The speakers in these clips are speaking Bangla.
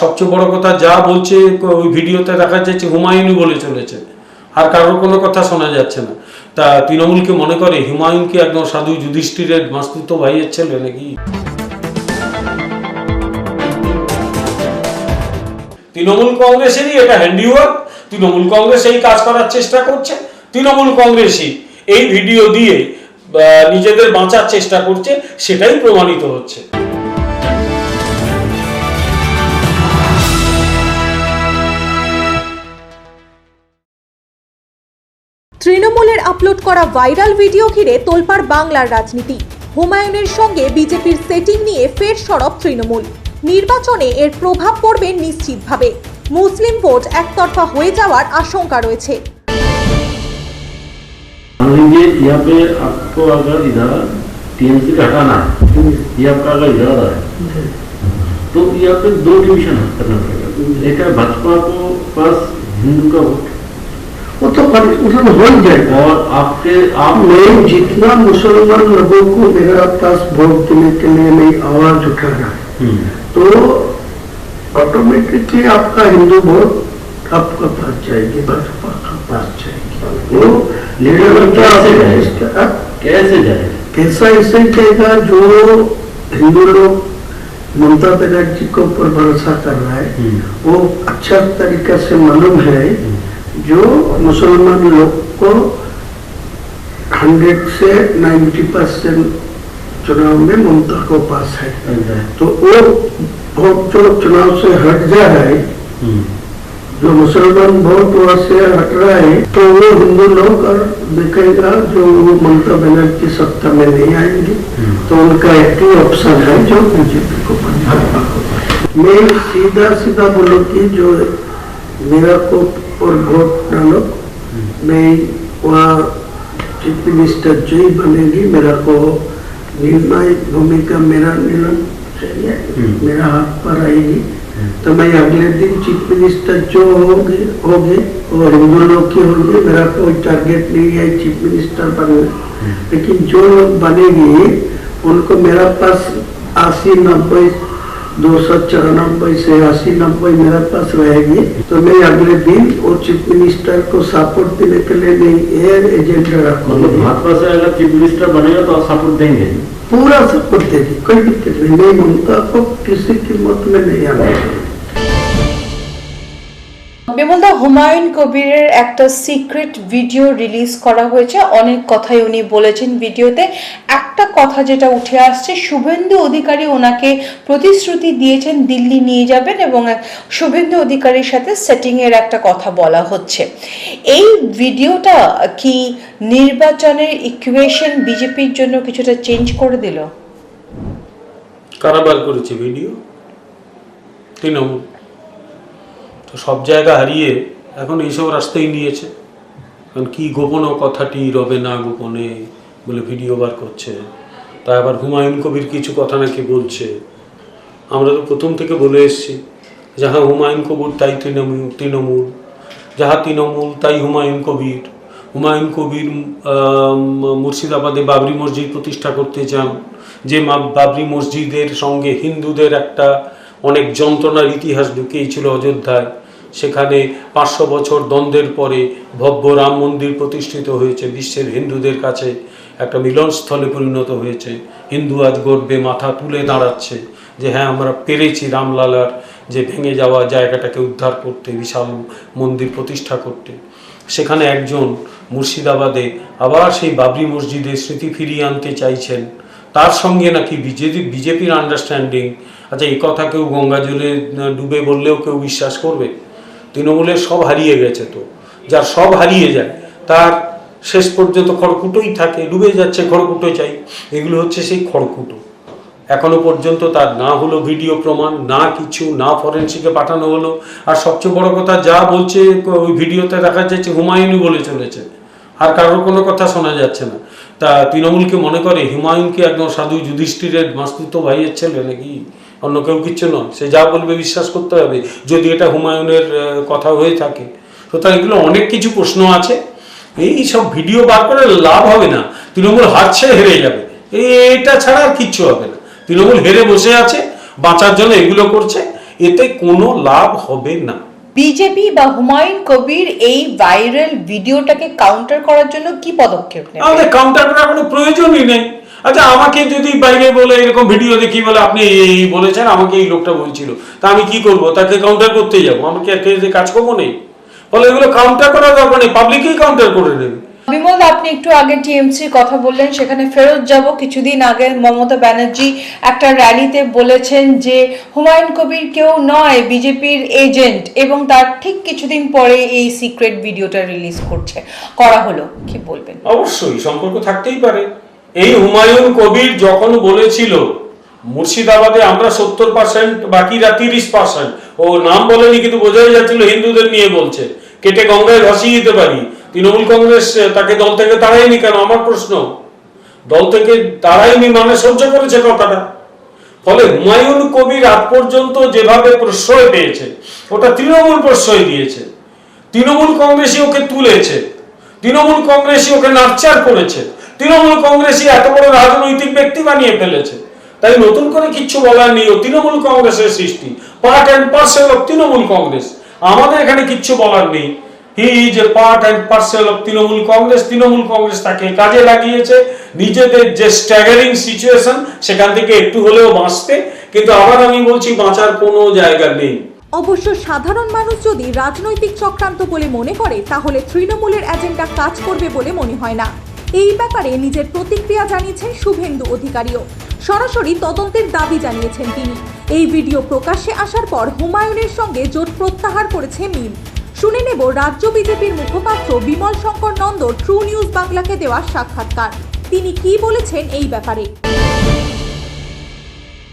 সবচেয়ে বড় কথা যা বলছে ওই ভিডিওতে দেখা যাচ্ছে হুমায়ুনই বলে চলেছে, আর কারোর কোনো কথা শোনা যাচ্ছে না। তা তৃণমূলকে মনে করে হুমায়ুনকে একদম সাধু যুধিষ্ঠিরের মাস্তুতো ভাইয়ের ছেলে নাকি? তৃণমূল কংগ্রেসেরই এটা হ্যান্ডিওয়ার্ক। তৃণমূল কংগ্রেস এই কাজ করার চেষ্টা করছে, তৃণমূল কংগ্রেসই এই ভিডিও দিয়ে নিজেদের বাঁচার চেষ্টা করছে, সেটাই প্রমাণিত হচ্ছে। তৃণমূলের আপলোড করা ভাইরাল ভিডিও ঘিরে তোলপাড় বাংলার রাজনীতি। হুমায়ুনের সঙ্গে বিজেপির সেটিং নিয়ে ফের সরব তৃণমূল। নির্বাচনে এর প্রভাব পড়বে নিশ্চিতভাবে। মুসলিম ভোট একতরফা হয়ে যাওয়ার আশঙ্কা রয়েছে। यहाँ पे आपको अगर इधर टीएमसी का हटाना है, ये आपका अगर इरादा है, तो यहाँ पे दो डिवीजन करना पड़ेगा। एक है भाजपा को पास हिंदू का वोट, वो तो हो ही जाएगा। और आपके आप मैं जितना मुसलमान लोगों को मेरा पास वोट देने के लिए नहीं आवाज उठा रहा है, तो ऑटोमेटिकली आपका हिंदू वोट आपका पास जाएगी, भाजपा का पास जाएगी। वो लीडर कैसे जाएगा? कैसा ऐसे जाएगा जो हिंदू लोग ममता बनर्जी के ऊपर भरोसा कर रहा है, वो अच्छा तरीका से मालूम है जो मुसलमान लोग को 100 से 90% चुनाव में ममता को पास है, तो वो वोट जो चुनाव से हट जा रहा है, जो मुसलमान वोट वहाँ से हट रहा है, तो वो हिंदू लोग और देखेगा जो ममता बनर्जी सत्ता में नहीं आएंगे, तो उनका एक ही ऑप्शन है जो बीजेपी को भाजपा को। मैं सीधा सीधा बोलूँ कि जो मेरा को और वोट डालो, मैं वहाँ चीफ मिनिस्टर जो ही बनेगी, मेरा को निर्णायक भूमिका मेरा निर्णय चाहिए, मेरा हाथ पर आएगी, तो मैं अगले दिन चीफ मिनिस्टर जो होंगे और हिंदू लोग की होंगे, मेरा कोई टारगेट नहीं है चीफ मिनिस्टर बनना, लेकिन जो लोग बनेगी उनको मेरा पास 80-90 294 से 80-90 मेरे पास रहेगी, तो मैं अगले दिन वो चीफ मिनिस्टर को सपोर्ट देने के लिए नहीं एयर एजेंडा रखूंगा। भाजपा से अगर चीफ मिनिस्टर बनेगा तो आप सपोर्ट देंगे? पूरा सपोर्ट देगी, कोई दिक्कत नहीं। ममता को किसी कीमत में नहीं आना। বিমলদা, হুমায়ুন কবিরের একটা সিক্রেট ভিডিও রিলিজ করা হয়েছে, অনেক কথাই উনি বলেছেন ভিডিওতে। একটা কথা যেটা উঠে আসছে, শুভেন্দু অধিকারী ওনাকে প্রতিশ্রুতি দিয়েছেন দিল্লি নিয়ে যাবেন, এবং শুভেন্দু অধিকারীর সাথে সেটিং এর একটা কথা বলা হচ্ছে। এই ভিডিওটা কি নির্বাচনের ইকুয়েশন বিজেপির জন্য কিছুটা চেঞ্জ করে দিল? কারা বার করেছে ভিডিও? তৃণমূল। তো সব জায়গা হারিয়ে এখন এইসব রাস্তায় নিয়েছে। কারণ কি গোপন কথাটি রবে না গোপনে বলে ভিডিও বার করছে। তা আবার হুমায়ুন কবির কিছু কথা নাকি বলছে। আমরা তো প্রথম থেকে বলে এসেছি, যাহা হুমায়ুন কবির তাই তৃণমূল, যাহা তৃণমূল তাই হুমায়ুন কবির। হুমায়ুন কবির মুর্শিদাবাদে বাবরি মসজিদ প্রতিষ্ঠা করতে চান, যে বাবরি মসজিদের সঙ্গে হিন্দুদের একটা অনেক যন্ত্রণার ইতিহাস ঢুকিয়েছিল অযোধ্যায়। সেখানে 500 বছর দ্বন্দ্বের পরে ভব্য রাম মন্দির প্রতিষ্ঠিত হয়েছে, বিশ্বের হিন্দুদের কাছে একটা মিলনস্থলে পরিণত হয়েছে। হিন্দু আজ গর্বে মাথা তুলে দাঁড়াচ্ছে যে হ্যাঁ, আমরা পেরেছি রামলালার যে ভেঙে যাওয়া জায়গাটাকে উদ্ধার করতে, বিশাল মন্দির প্রতিষ্ঠা করতে। সেখানে একজন মুর্শিদাবাদে আবার সেই বাবরি মসজিদের স্মৃতি ফিরিয়ে আনতে চাইছেন, তার সঙ্গে নাকি বিজেপির আন্ডারস্ট্যান্ডিং। আচ্ছা, এই কথা কেউ গঙ্গা জলে ডুবে বললেও কেউ বিশ্বাস করবে? তৃণমূলের সব হারিয়ে গেছে, তো যার সব হারিয়ে যায় তার শেষ পর্যন্ত খড়কুটোই থাকে, ডুবে যাচ্ছে খড়কুটো চাই। এগুলো হচ্ছে সেই খড়কুটো। এখনো পর্যন্ত তার না হলো ভিডিও প্রমাণ, না কিছু, না ফরেন্সিকে পাঠানো হলো। আর সবচেয়ে বড় কথা যা বলছে ওই ভিডিওতে দেখা যাচ্ছে হুমায়ুনই বলে চলেছে, আর কারোর কোনো কথা শোনা যাচ্ছে না। তা তৃণমূলকে মনে করে হুমায়ুনকে একদম সাধু যুধিষ্ঠিরের মাস্তুতো ভাইয়ের ছেলে নাকি? অন্য কেউ কিচ্ছু নয়, সে যা বলবে বিশ্বাস করতে হবে যদি এটা হুমায়ুনের কথা হয়ে থাকে। সুতরাং এগুলো অনেক কিছু প্রশ্ন আছে। এই সব ভিডিও বার করে লাভ হবে না, তৃণমূল হারছে, হেরে যাবে, এটা ছাড়া আর কিচ্ছু হবে না। তৃণমূল হেরে বসে আছে, বাঁচার জন্য এগুলো করছে। এতে কোনো লাভ হবে না। বিজেপি বা হুমায়ুন কবির এই ভাইরাল ভিডিওটাকে কাউন্টার করার জন্য কি পদক্ষেপ নেবে? আমাদের কাউন্টার করার কোনো প্রয়োজনই নেই। আচ্ছা, আমাকে যদি বাইরে বলে এরকম ভিডিও দেখি বলে আপনি এই বলেছেন, আমাকে এই লোকটা বলছিল, তা আমি কি করব? তাকে কাউন্টার করতে যাবো? আমাকে একটা কাজ করবো নেই? ফলে এগুলো কাউন্টার করার দরকার নেই, পাবলিকই কাউন্টার করে নেবে। বিমল, আপনি একটু আগে টিএমসির কথা বললেন, সেখানে ফেরত যাব। কিছুদিন আগে মমতা ব্যানার্জি একটা র্যালিতে বলেছেন যে হুমায়ুন কবির কেউ নয়, বিজেপির এজেন্ট, এবং তার ঠিক কিছুদিন পরে এই সিক্রেট ভিডিওটা রিলিজ করা হলো। কি বলবেন? অবশ্যই সম্পর্ক থাকতেই পারে। এই হুমায়ুন কবির যখন বলেছিল মুর্শিদাবাদে আমরা 70%, বাকিরা 30%, ও নাম বলেনি কিন্তু বোঝাই যাচ্ছিল হিন্দুদের নিয়ে বলছে, কেটে গঙ্গায় ভাসিয়ে দিতে পারি। তৃণমূল কংগ্রেস তাকে দল থেকে তাড়ায়নি কেন? আমার প্রশ্ন। দল থেকে তাড়ায়নি মানে সহ্য করেছে কথাটা। ফলে হুমায়ুন কবির আজ পর্যন্ত যেভাবে প্রশ্রয় পেয়েছে, ওটা তৃণমূল প্রশ্রয় দিয়েছে। তৃণমূল কংগ্রেসই ওকে তুলেছে, তৃণমূল কংগ্রেসই ওকে নার্চার করেছে, তৃণমূল কংগ্রেসই এত বড় রাজনৈতিক ব্যক্তি বানিয়ে ফেলেছে। তাই নতুন করে কিচ্ছু বলার নেই, ও তৃণমূল কংগ্রেসের সৃষ্টি, part and parcel of Trinamool Congress. আমাদের এখানে কিচ্ছু বলার নেই। He is a part and parcel of Trinamool Congress. Trinamool Congress তাকে কাজে লাগিয়েছে নিজেদের যে স্ট্যাগারিং সিচুয়েশন, সেখান থেকে একটু হলেও বাঁচতে। কিন্তু আবার আমি বলছি, বাঁচার কোনো জায়গা নেই। অবশ্য সাধারণ মানুষ যদি রাজনৈতিক চক্রান্ত বলে মনে করে, তাহলে তৃণমূলের এজেন্ডা কাজ করবে বলে মনে হয় না। এই ব্যাপারে নিজের প্রতিক্রিয়া জানিয়েছেন শুভেন্দু অধিকারীও। সরাসরি তদন্তের দাবি জানিয়েছেন তিনি। এই ভিডিও প্রকাশ্যে আসার পর হুমায়ুনের সঙ্গে জোট প্রত্যাহার করেছে মিম। শুনে নেব রাজ্য বিজেপির মুখপাত্র বিমল শঙ্কর নন্দ ট্রু নিউজ বাংলাকে দেওয়া সাক্ষাৎকার। তিনি কি বলেছেন এই ব্যাপারে।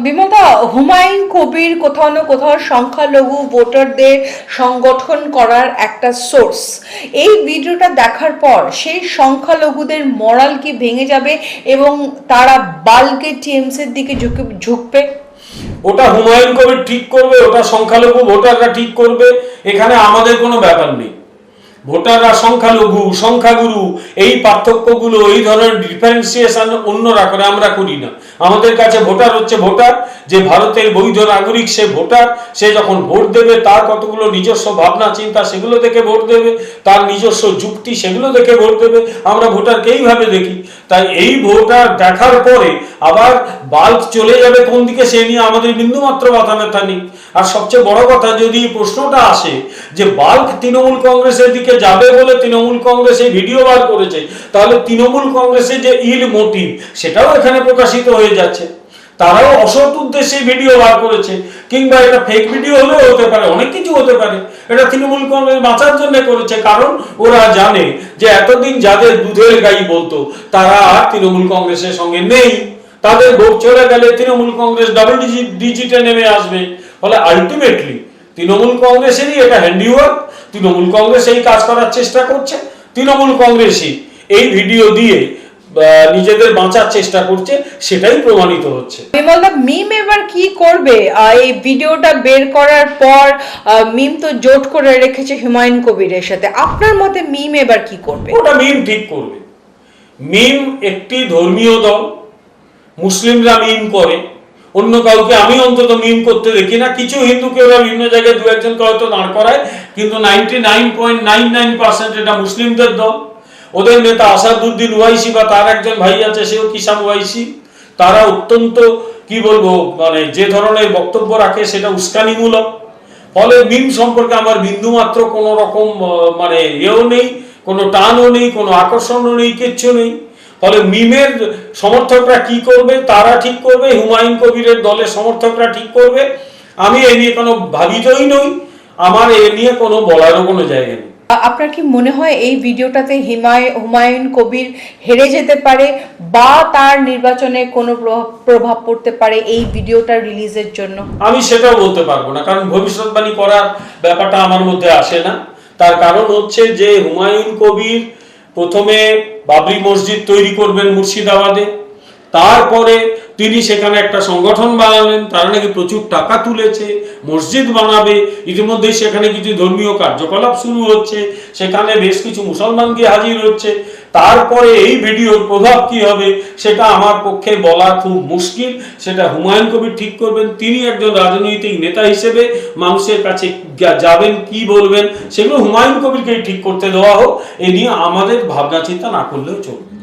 বিমলদা, হুমায়ুন কবির কোথাও না কোথাও সংখ্যালঘু ভোটারদের সংগঠন করার একটা সোর্স। এই ভিডিওটা দেখার পর সেই সংখ্যালঘুদের মরাল কি ভেঙে যাবে এবং তারা বাল্কে টিএমসির দিকে ঝুঁকবে? ওটা হুমায়ুন কবির ঠিক করবে, ওটা সংখ্যালঘু ভোটাররা ঠিক করবে। এখানে আমাদের কোনো ব্যাপার নেই। ভোটাররা সংখ্যালঘু, সংখ্যাগুরু, এই পার্থক্যগুলো, এই ধরনের ডিফারেন্সিয়েশন অন্যরা করে, আমরা করি না। আমাদের কাছে ভোটার হচ্ছে ভোটার। যে ভারতের বৈধ নাগরিক সে ভোটার। সে যখন ভোট দেবে তার কতগুলো নিজস্ব ভাবনা চিন্তা, সেগুলো দেখে ভোট দেবে। তার নিজস্ব যুক্তি, সেগুলো দেখে ভোট দেবে। আমরা ভোটারকে এইভাবে দেখি। তাই এই ভোটার দেখার পরে আবার বাল্ক চলে যাবে কোন দিকে, সে নিয়ে আমাদের বিন্দুমাত্র মাথা ব্যথা নেই। আর সবচেয়ে বড় কথা, যদি প্রশ্নটা আসে যে বাল্ক তৃণমূল কংগ্রেসের দিকে যাবে বলে তৃণমূল কংগ্রেস এই ভিডিও বার করেছে, তাহলে তৃণমূল কংগ্রেসের যে ইল মোটিভ, সেটাও এখানে প্রকাশিত হয়ে যাচ্ছে। তারাও অসৎ উদ্দেশ্যে ভিডিও বার করেছে, কিংবা এটা ফেক ভিডিও হলেও হতে পারে, অনেক কিছু হতে পারে। এটা তৃণমূল কংগ্রেস বাঁচার জন্য করেছে, কারণ ওরা জানে যে এতদিন যাদের দুধের গাই বলতো, তারা আর তৃণমূল কংগ্রেসের সঙ্গে নেই। তাদের ভোট চলে গেলে তৃণমূল কংগ্রেস ডাবল ডিজিটে নেমে আসবে। ফলে আলটিমেটলি তৃণমূল কংগ্রেসেরই এটা হ্যান্ডিওয়ার্ক। তৃণমূল কংগ্রেস এই কাজ করার চেষ্টা করছে, তৃণমূল কংগ্রেসই এই ভিডিও দিয়ে নিজেদের বাঁচার চেষ্টা করছে, সেটাই প্রমাণিত হচ্ছে। বিমলদা, মিম এবার কি করবে? এই ভিডিওটা বের করার পর মিম তো জোট করে রেখেছে হুমায়ুন কবিরের সাথে। আপনার মতে মিম এবার কি করবে? ওটা মিম ঠিক করবে। মিম একটি ধর্মীয় দল, মুসলিমরা মিম করে, অন্য কাউকে আমি অন্তত মিম করতে দেখি না। কিছু হিন্দুকে ওরা বিভিন্ন জায়গায় দু একজনকে হয়তো দাঁড় করায়, কিন্তু 99.99% এটা মুসলিমদের দল। ওদের নেতা আসাদুদ্দিন ওয়াইসি বা তার একজন ভাই আছে, সেও কিষান ওয়াইসি। তারা অত্যন্ত কি বলবো, মানে যে ধরনের বক্তব্য রাখে সেটা উস্কানিমূলক। ফলে মিম সম্পর্কে আমার বিন্দুমাত্র কোনো রকম মানে এও নেই, কোনো টানও নেই, কোনো আকর্ষণও নেই, কিচ্ছু নেই। ফলে মিমের সমর্থকরা কি করবে তারা ঠিক করবে, হুমায়ুন কবিরের দলের সমর্থকরা ঠিক করবে। আমি এ নিয়ে কোনো ভাবিতই নই, আমার এ নিয়ে কোনো বলারও কোনো জায়গা নেই। আপনার কি মনে হয় এই ভিডিওটাতে হুমায়ুন কবির হেরে যেতে পারে, বা তার নির্বাচনে কোনো প্রভাব পড়তে পারে এই ভিডিওটা রিলিজের জন্য? আমি সেটাও বলতে পারবো না, কারণ ভবিষ্যৎবাণী করার ব্যাপারটা আমার মধ্যে আসে না। তার কারণ হচ্ছে যে হুমায়ুন কবির প্রথমে বাবরি মসজিদ তৈরি করবেন মুর্শিদাবাদে, তারপরে তিনি সেখানে একটা সংগঠন বানালেন, তারা নাকি প্রচুর টাকা তুলেছে, মসজিদ বানাবে। ইতিমধ্যে সেখানে কিছু ধর্মীয় কার্যকলাপ শুরু হচ্ছে, সেখানে বেশ কিছু মুসলমান গিয়ে হাজির হচ্ছে। তারপরে এই ভিডিওর প্রভাব কি হবে সেটা আমার পক্ষে বলা খুব মুশকিল। সেটা হুমায়ুন কবির ঠিক করবেন। তিনি একজন রাজনৈতিক নেতা হিসেবে মানুষের কাছে যাবেন, কি বলবেন, সেগুলো হুমায়ুন কবিরকেই ঠিক করতে দেওয়া হোক। এ নিয়ে আমাদের ভাবনা চিন্তা না করলেও চলবে।